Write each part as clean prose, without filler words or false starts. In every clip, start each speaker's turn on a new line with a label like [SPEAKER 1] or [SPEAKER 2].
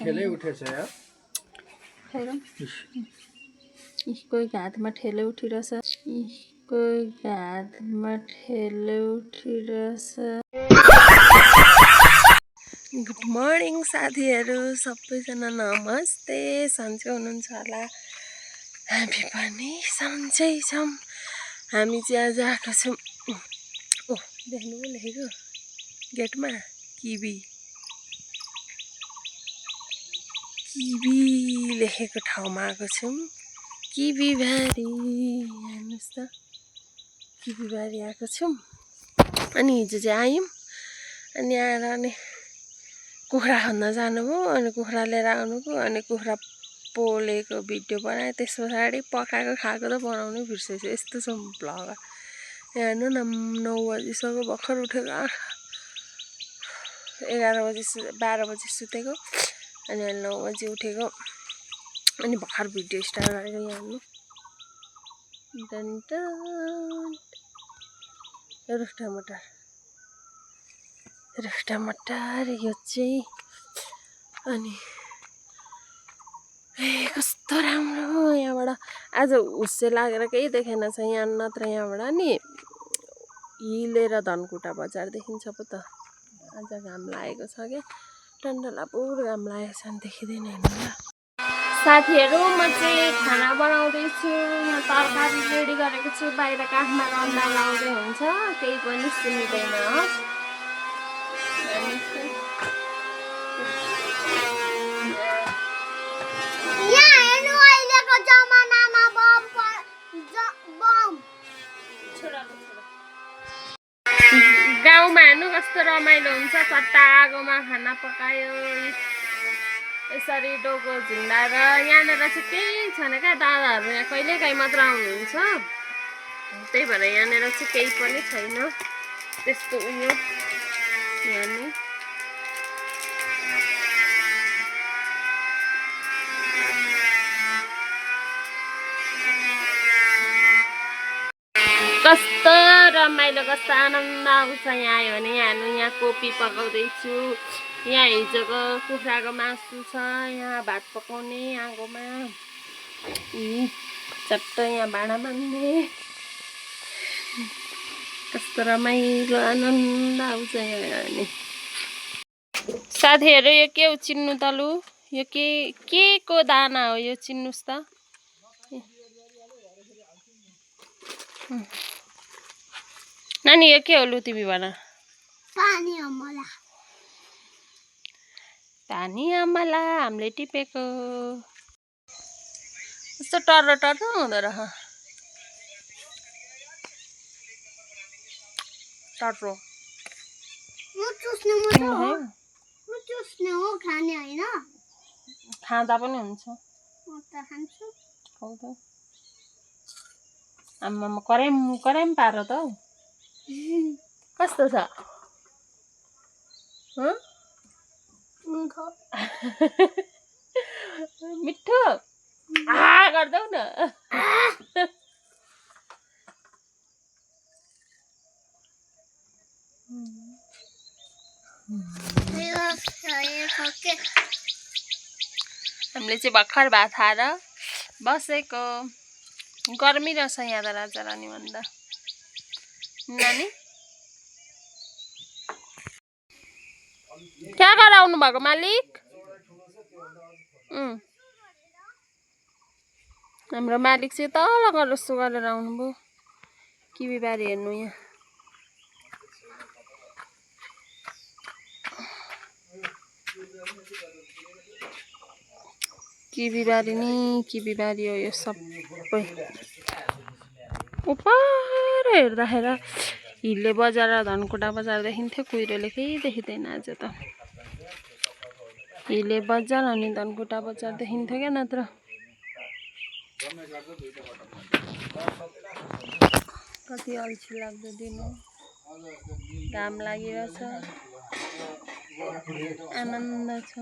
[SPEAKER 1] ठेलै उठेछ यार
[SPEAKER 2] कोही हातमा ठेले उठिरहेछ कोही हातमा ठेले उठिरहेछ गुड मर्निङ साथीहरू सबैजना नमस्ते सन्चै हुनुहुन्छ होला हामी पनि सन्चै छौँ हामी चाहिँ आज आएको छौँ ओह देख्नु पो लेखेको गेटमा किवी लेखेको ठाउँमा आएको छौँ किवी बारी हेर्नुहोस् त किवी बारी आएको छौँ अनि हिजो चाहिँ आयौँ अनि आएर अनि कुखुरा खन्न जानुभयो अनि कुखुरा लिएर आउनुभयो अनि कुखुरा पोलेको भिडियो बनाएँ त्यस पछाडि पकाएको खाएको त बनाउनै बिर्सेछु यस्तो छ भ्लग हेर्नु न 9 बजीसम्म भर्खर उठेको 11 बजी 12 बजी सुतेको अनि 9 बजी उठेको अनि भर्खर भिडियो स्टार्ट गरेको हेर्नु रुख टमाटर यो चाहिँ अनि कस्तो राम्रो यहाँबाट आज हुस्से लागेर केही देखेन छ यहाँ नत्र यहाँबाट नि हिलेर धनकुटा बजार देखिन्छ पो त आज घाम लागेको छ क्या टन्डलापुर घाम लागेको छ नि देखिँदैन हेर्नु ल साथीहरू म चाहिँ खाना बनाउँदैछु यहाँ तरकारी रेडी गरेको छु बाहिर काठमा रन्दा लाउँदै हुन्छ केही पनि सुनिँदैन गाउँमा हेर्नु कस्तो रमाइलो हुन्छ चट्टा आगोमा खाना पकायो यसरी डोको झुन्डाएर यहाँनिर चाहिँ केही छैन क्या दादाहरू यहाँ कहिलेकाहीँ मात्र आउनुहुन्छ त्यही भएर यहाँनिर चाहिँ केही पनि छैन त्यस्तो उयो यहाँ नि कस्तो रमाइलो कस्तो आनन्द आउँछ यहाँ आयो भने यहाँ कोपी पकाउँदैछु यहाँ हिजोको कुखुराको मासु छ यहाँ भात पकाउने आगोमा चट्ट यहाँ भाँडा मान्ने कस्तो रमाइलो आनन्द आउँछ यहाँ नि साथीहरू यो के हो चिन्नु तलु यो के को दाना हो यो चिन्नुस् त नानी यो के हो लु तिमी भन पानी अमला हामीले टिपेको कस्तो टर्रो टर्रो हुँदो रहेछ टर्रो खाँदा पनि हुन्छ आम्मामा कराइम पारो त हौ कस्तो छ मिठो गर्दै न हामीले चाहिँ भर्खर भात खाएर बसेको गर्मी रहेछ यहाँ त राजा रानी भन्दा नानी क्या गराउनु भएको मालिक हाम्रो मालिक चाहिँ तल गएर जस्तो गरेर आउनुभयो किवी बारी हेर्नु यहाँ किवी बारी हो यो सबै उपर हेर्दाखेरि हिले बजार र धनकुटा बजार देखिन्थ्यो कुहिरोले केही देखिँदैन आज त हिले बजार अनि धनकुटा बजार देखिन्थ्यो क्या नत्र कति अल्छी लाग्दो दिन घाम लागिरहेछ आनन्द छ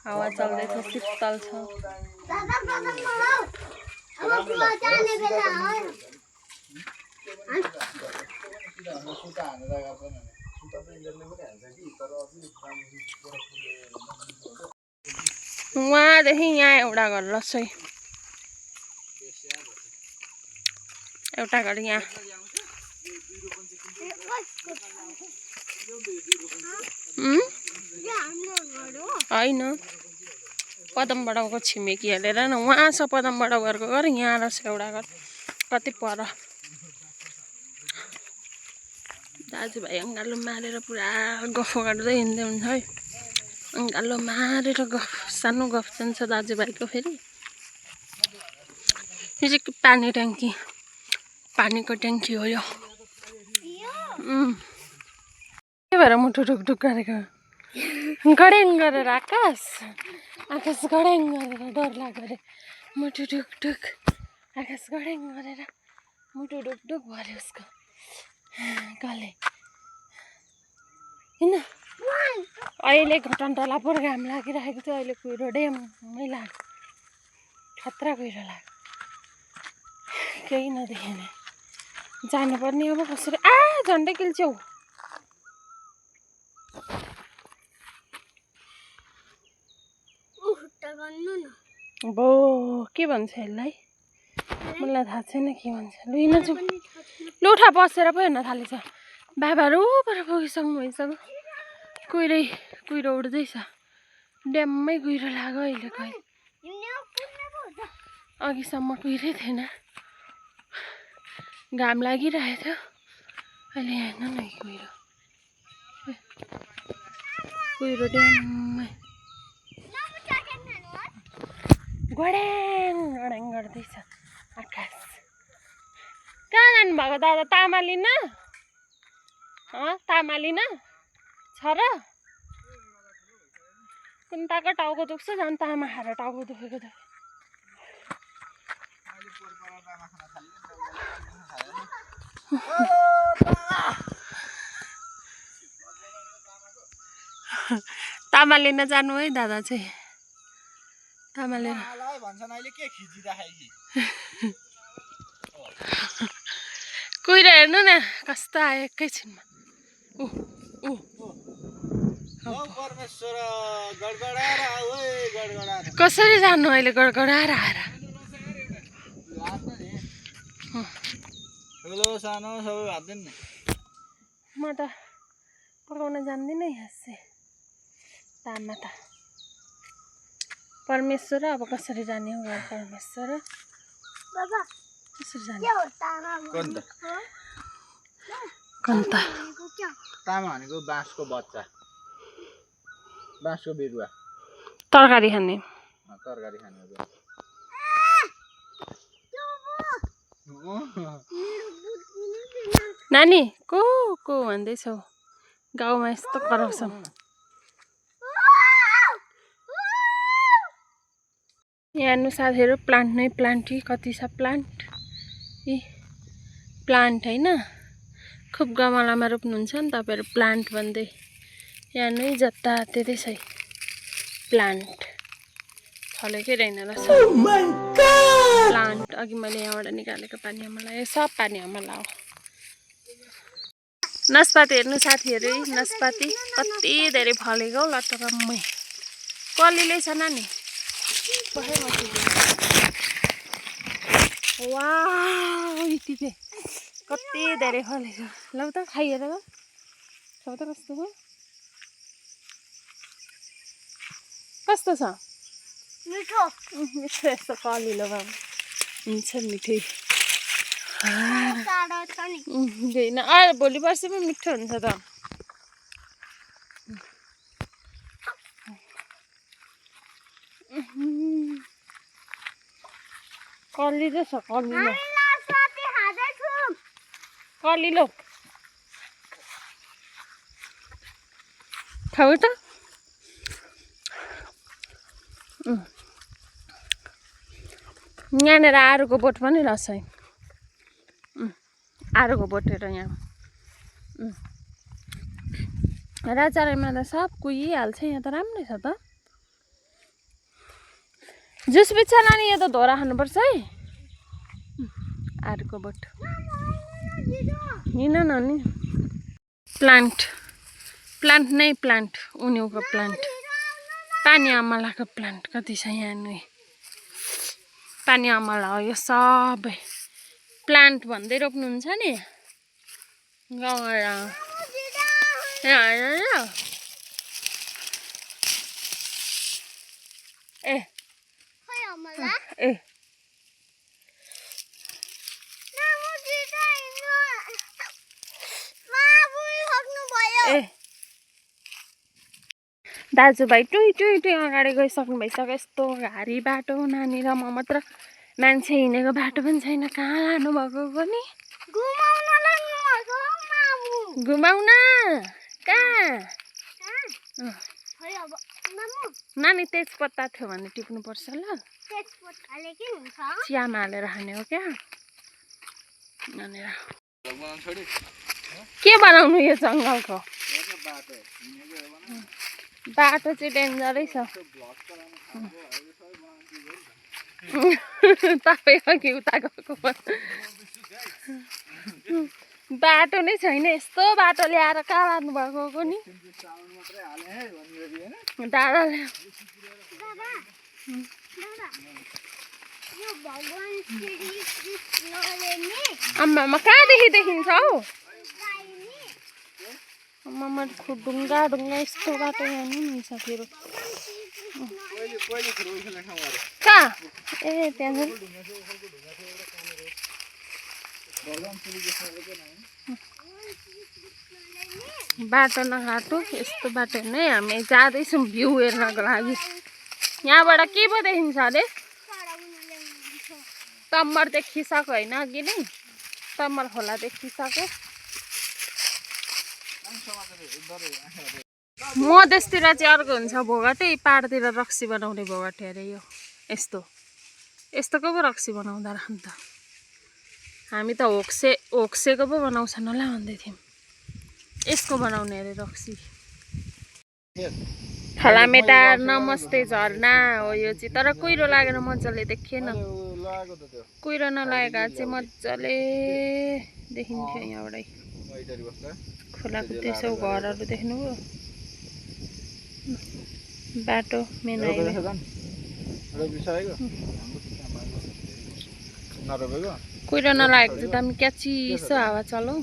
[SPEAKER 2] हावा चल्दैछ शीतल छ वहाँदेखि यहाँ एउटा घर रहेछ एउटा घर यहाँ होइन पदम बडाउको छिमेकी हेरेर न वहाँ छ पदम बडाउ घरको घर यहाँ रहेछ एउटा घर कति पर दाजुभाइ अङ्गालो मारेर पुरा गफ गर्दै हिँड्दै हुन्छ है अङ्गालो मारेर गफ सानो गफ जान्छ दाजुभाइको फेरि यो चाहिँ पानी ट्याङ्की पानीको ट्याङ्की हो यो के भएर मुटु ढुकढुक गरेको गड्याङ गरेर आकाश गड्याङ गरेर डर लाग्यो अरे मुटु ढुकढुक आकाश गड्याङ गरेर मुटु ढुकढुक भयो उसको कले किन अहिले घटन्टला पर घाम लागिरहेको थियो अहिले कुहिरो ड्याममै लाग्यो खतरा कुहिरो लाग्यो केही नदेखेन जानुपर्ने अब कसरी झन्डै किल्छौ बो के भन्छ यसलाई मलाई थाहा छैन के भन्छ लु हिँड्न जाउँ लु उठा बसेर पो हेर्न थालेछ बाबाहरू पर पुगिसक्नु भइसक्यो कुहिरो उड्दैछ ड्याममै कुहिरो लाग्यो अहिले कहिले अघिसम्म कुहिरै थिएन घाम लागिरहेको थियो अहिले हेर्न न कुहिरो ड्याममै गड्याङ गड्याङ गर्दैछ आकाश कहाँ जानुभएको दादा तामा लिन तामा लिन छ र कुन्ताको टाउको दुख्छ झन् तामा खाएर टाउको दुखेको त तामा लिन जानु है दादा चाहिँ तामा लिएर कुहिरो हेर्नु न कस्तो आयो एकैछिनमा कसरी जानु अहिले गडगडाएर आएर म त पकाउन जान्दिनँ यहाँ तामा त परमेश्वर अब कसरी जाने हो घर परमेश्वर कसरी जाने कन्ता
[SPEAKER 1] तामा भनेको बाँसको बच्चा बाँसको बिरुवा
[SPEAKER 2] तरकारी खाने नानी को भन्दैछौ गाउँमा यस्तो कराउँछ यहाँ साथीहरू प्लान्ट नै प्लान्ट कति छ प्लान्ट प्लान्ट होइन खुब गमलामा रोप्नुहुन्छ नि तपाईँहरू प्लान्ट भन्दै यहाँ नै जताततै छ प्लान्ट फलेकै रहेन रहेछ प्लान्ट अघि मैले यहाँबाट निकालेको पानी आमालाई सब पानी आमालाई हो नास्पाती हेर्नु साथीहरू नास्पाती कति धेरै फलेको लटरम्मै कलिलै छ नानी वाउ यतिकै कति धेरै फलेको ल त खाइहेर ल सब त कस्तो छ मिठो मिठो यस्तो कलिलो भए हुन्छ मिठै होइन भोलि पर्सि पनि मिठो हुन्छ त कलिलो छ कलिलो खाऊ त यहाँनिर आरुको बोट पनि रहेछ है आरुको बोटेर यहाँ राजाराईमा त सब कुहिहाल्छ यहाँ त राम्रै छ त जुस पिच्छा नानी यो त धोरा खानुपर्छ है आरुको बोट हिँड न नि प्लान्ट प्लान्ट नै प्लान्ट उनीको प्लान्ट पानी अमलाको प्लान्ट कति छ यहाँ नि पानी अमला हो यो सबै प्लान्ट भन्दै रोप्नुहुन्छ नि गाउँमा ए ए ए दाजुभाइ टुई टुई टुई अगाडि गइसक्नु भइसक्यो यस्तो घारी बाटो नानी र म मात्र मान्छे हिँडेको बाटो पनि छैन कहाँ लानु भएको पनि घुमाउन कहाँ नानी तेजपत्ता थियो भने टिप्नुपर्छ ल चियामा हालेर खाने हो क्या के बनाउनु यो जङ्गलको बाटो चाहिँ डेन्जरै छ तपाईँ अघि उता गएको बाटो नै छैन यस्तो बाटो ल्याएर कहाँ लानु भएको नि दादाले आम्मामा कहाँदेखि देखिन्छ हौ आम्मामा ढुङ्गा ढुङ्गा यस्तो बाटो यहाँ नि हुन्छ फेरि कहाँ ए त्यहाँ बाटो नघाटो यस्तो बाटो नै हामी जाँदैछौँ भ्यू हेर्नको लागि यहाँबाट के पो देखिन्छ अरे तम्मर देखिसक्यो होइन अघि नै तम्मर खोला देखिसक्यो मधेसतिर चाहिँ अर्को हुन्छ भोगटे पाहाडतिर रक्सी बनाउने भोगटे अरे यो यस्तो यस्तोको पो रक्सी बनाउँदा रहेछ नि त हामी त होक्सेको पो बनाउँछन् होला भन्दै थियौँ यसको बनाउने अरे रक्सी फलामेटा नमस्ते झरना हो यो चाहिँ तर कुहिरो लागेर मजाले देखिएन कुहिरो नलागेको चाहिँ मजाले देखिन्थ्यो यहाँबाटै खोलाको त्यसो घरहरू देख्नुभयो बाटो मेन कुहिरो नलागेको चाहिँ दामी क्या चिसो हावा चलौ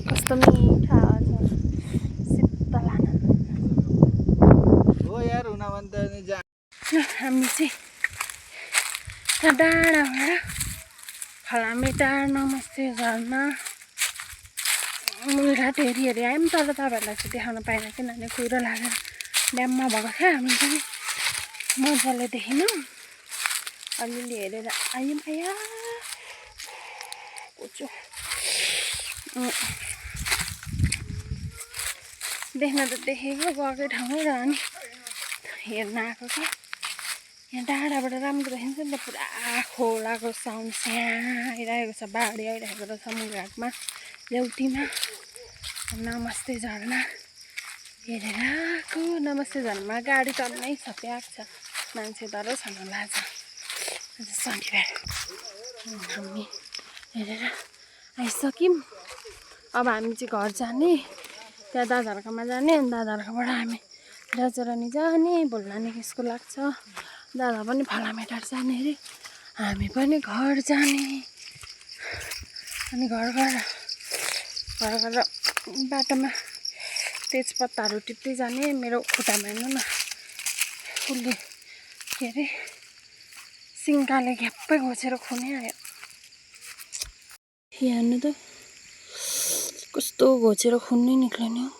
[SPEAKER 2] कस्तो मिठो हावा छ शीतल हामी चाहिँ त्यहाँ डाँडाबाट फलामेटा नमस्ते झरना मुलघाट हेरी हेरी आयौँ तर तपाईँहरूलाई चाहिँ देखाउन पाइनँ किनभने कुहिरो लागेर ड्याममा भएको थियो हामी पनि मजाले देखिनौँ अलिअलि हेरेर आयौँ आया देख्न त देखेको गएकै ठाउँमै र अनि हेर्न आएको क्या यहाँ डाँडाबाट राम्रो देखिन्छ नि त पुरा खोलाको साउन्ड स्याहाँ आइरहेको छ बाढी आइरहेको रहेछ मुलघाटमा ल्याउटीमा नमस्ते झरना हेरेर आएको नमस्ते झरनामा गाडी चल्नै छ प्याक छ मान्छे डरै छन् होला आज शनिबार हामी हेरेर आइसक्यौँ अब हामी चाहिँ घर जाने त्यहाँ दादाहरूकोमा जाने अनि दादाहरूकोबाट हामी राजारानी जाने भोलि नानीको स्कुल लाग्छ दादा पनि फलामेटार जाने अरे हामी पनि घर जाने अनि घर गएर बाटोमा तेजपत्ताहरू टिप्दै जाने मेरो खुट्टामा हेर्नु न उसले के अरे सिङ्काले घ्याप्पै घोचेर खुनै आयो हेर्नु त कस्तो घोचेर खुन नै निक्ल्यो नि हौ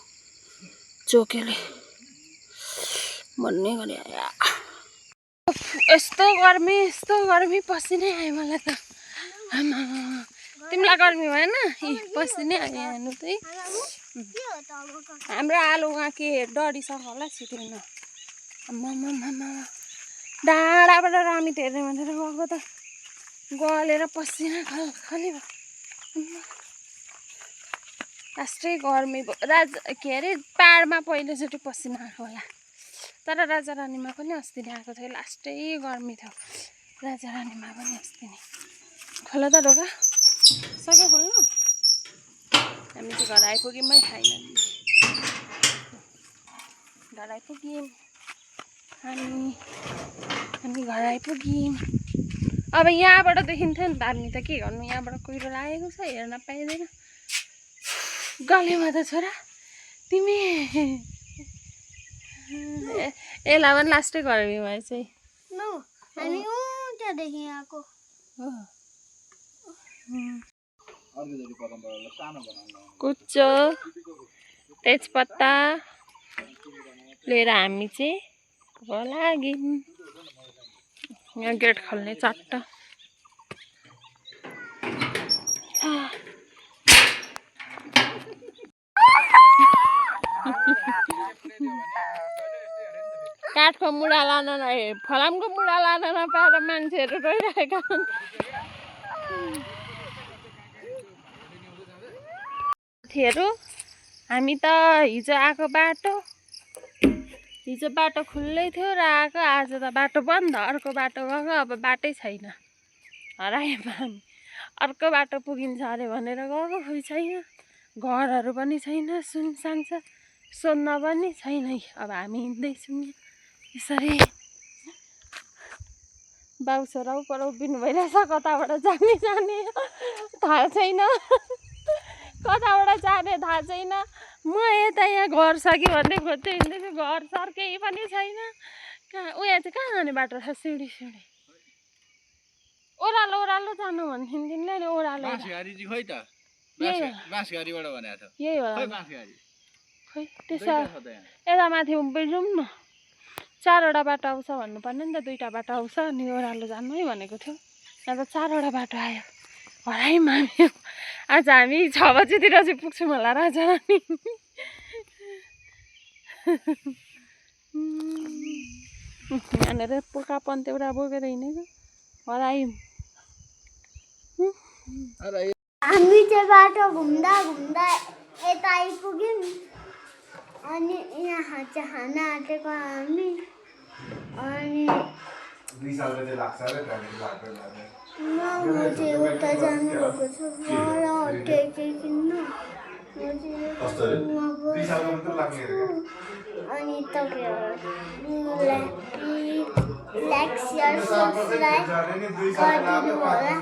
[SPEAKER 2] चोकेले भन्ने गरी आयो यस्तो गर्मी पसिनै आयो मलाई त आमा तिमीलाई गर्मी भएन पसिनै आयो हेर्नु त हाम्रो आलु उहाँ के डढिसक्यो होला छिटिन आम्मामा डाँडाबाट रामी हेर्ने भनेर गएको त गलेर पसिना खली भयो लास्टै गर्मी के अरे पाहाडमा पहिलोचोटि पसिना आएको होला तर राजारानीमा पनि अस्ति नै आएको थियो लास्टै गर्मी थियो राजारानीमा पनि अस्ति नै खोला त ढोका सक्यो खोल्नु हामी चाहिँ घर आइपुग्यौँ फाइनली घर आइपुग्यौँ हामी घर आइपुग्यौँ अब यहाँबाट देखिन्थ्यो नि त हामी त के गर्नु यहाँबाट कुहिरो लागेको छ हेर्न पाइँदैन गलेमा त छोरा तिमी यसलाई पनि लास्टै गर्मी भयो चाहिँ
[SPEAKER 3] हामी त्यहाँदेखि आएको
[SPEAKER 2] कुच्चो तेजपत्ता लिएर हामी चाहिँ लाग्यौँ यहाँ गेट खोल्ने चट्ट काठको मुढा लान फलामको मुढा लान नपाएर मान्छेहरू रोइरहेका छन् हामी त हिजो आएको बाटो खुल्लै थियो र आएको आज त बाटो बन्द अर्को बाटो गएको अब बाटै छैन हरायौँ हामी अर्को बाटो पुगिन्छ अरे भनेर गएको खोइ छैन घरहरू पनि छैन सुनसान छ सोध्न पनि छैन अब हामी हिँड्दैछौँ यसरी बाउ छोरा पर उभिनु भइरहेछ कताबाट जाने थाहा छैन कताबाट जाने थाहा छैन म यता यहाँ घर छ कि भन्दै खोज्दै हिँड्दैछु घर सर केही पनि छैन कहाँ उयो चाहिँ कहाँ जाने बाटो छ सिँढी ओह्रालो जानु भन्थ्यो तिमीले नि ओह्रालो यही होला खै त्यसो यता माथि जाउँ न 4वटा बाटो आउँछ भन्नुपर्ने नि त 2टा बाटो आउँछ अनि ओह्रालो जानु है भनेको थियो यहाँ त 4वटा बाटो आयो हरायौँ हामी आज हामी 6 बजीतिर चाहिँ पुग्छौँ होला राजा रानी यहाँनिर पोका पन्तेउरा बोकेर हिँडेको हरायौँ
[SPEAKER 3] हामी चाहिँ बाटो घुम्दा यता आइपुग्यौँ अनि यहाँ चाहिँ खाना आँटेको हामी अनि म चाहिँ उता जानुभएको छ मलाई के किन्नु अनि तपाईँहरूलाई लाइक सेयर सब्सक्राइब गरिदिनु होला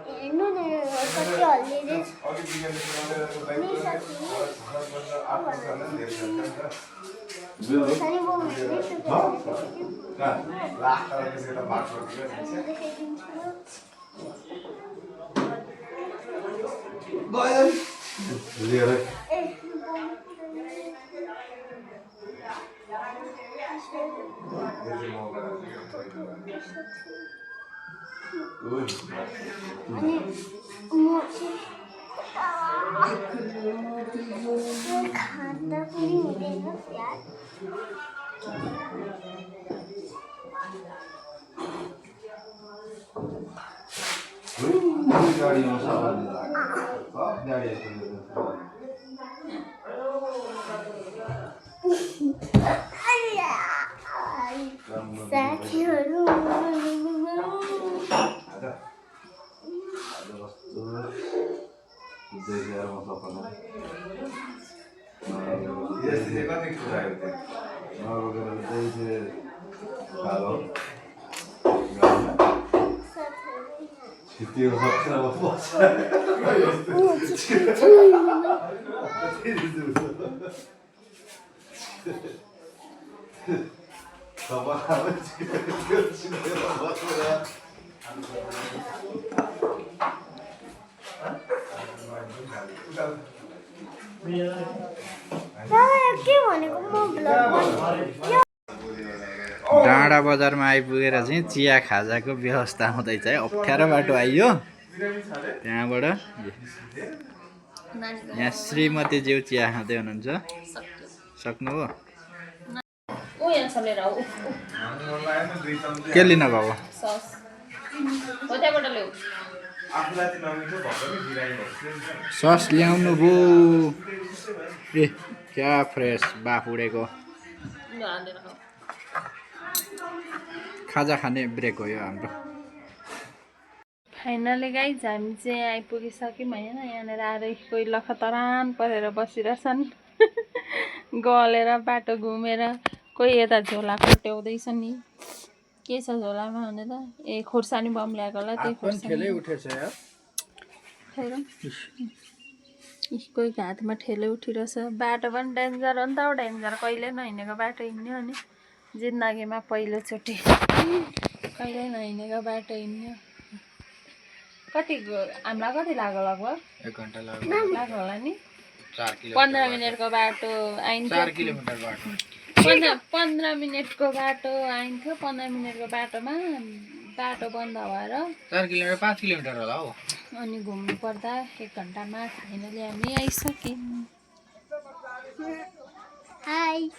[SPEAKER 3] हेर्नु न कति हल्लिँदैछ खाँदा पनि हुँदैन यार साथीहरू
[SPEAKER 1] डाँडा बजारमा आइपुगेर चाहिँ चिया खाजाको व्यवस्था हुँदैछ है अप्ठ्यारो बाटो आइयो त्यहाँबाट यहाँ श्रीमतीज्यू चिया खाँदै हुनुहुन्छ सक्नु हो के लिन गएको सस ल्याउनु भो ए क्या फ्रेस बाफुडेको खाजा खाने ब्रेक हो यो हाम्रो
[SPEAKER 2] फाइनली गाइज हामी चाहिँ आइपुगिसक्यौँ होइन। यहाँनिर आएर कोही लखतरान परेर बसिरहेछन् गलेर बाटो घुमेर, कोही यता झोला कोट्याउँदैछ नि। के छ झोलामा भने त ए खोर्सानी बम ल्याएकोलाई त्यही खोर्सानी कोही हातमा ठेलै उठिरहेछ। बाटो पनि डेन्जर हो नि त, डेन्जर कहिले नहिँडेको बाटो हिँड्यो अनि जिन्दगीमा पहिलोचोटि कहिले नहिँडेको बाटो हिँड्यो। कति हामीलाई कति लाग्यो लगभग
[SPEAKER 1] 1 घन्टा
[SPEAKER 2] लाग्यो होला नि।
[SPEAKER 1] 4 किलो
[SPEAKER 2] 15 मिनटको बाटो आइन्थ्यो।
[SPEAKER 1] 4 किलोमिटर बाटो
[SPEAKER 2] 15 मिनटको बाटो आइन्थ्यो। 15 मिनटको बाटोमा बाटो बन्द भएर
[SPEAKER 1] 4 किलोमिटर 5 किलोमिटर होला हो।
[SPEAKER 2] अनि घुम्नु पर्दा 1 घन्टामा फाइनली हामी आइसक्यौँ।
[SPEAKER 3] हाई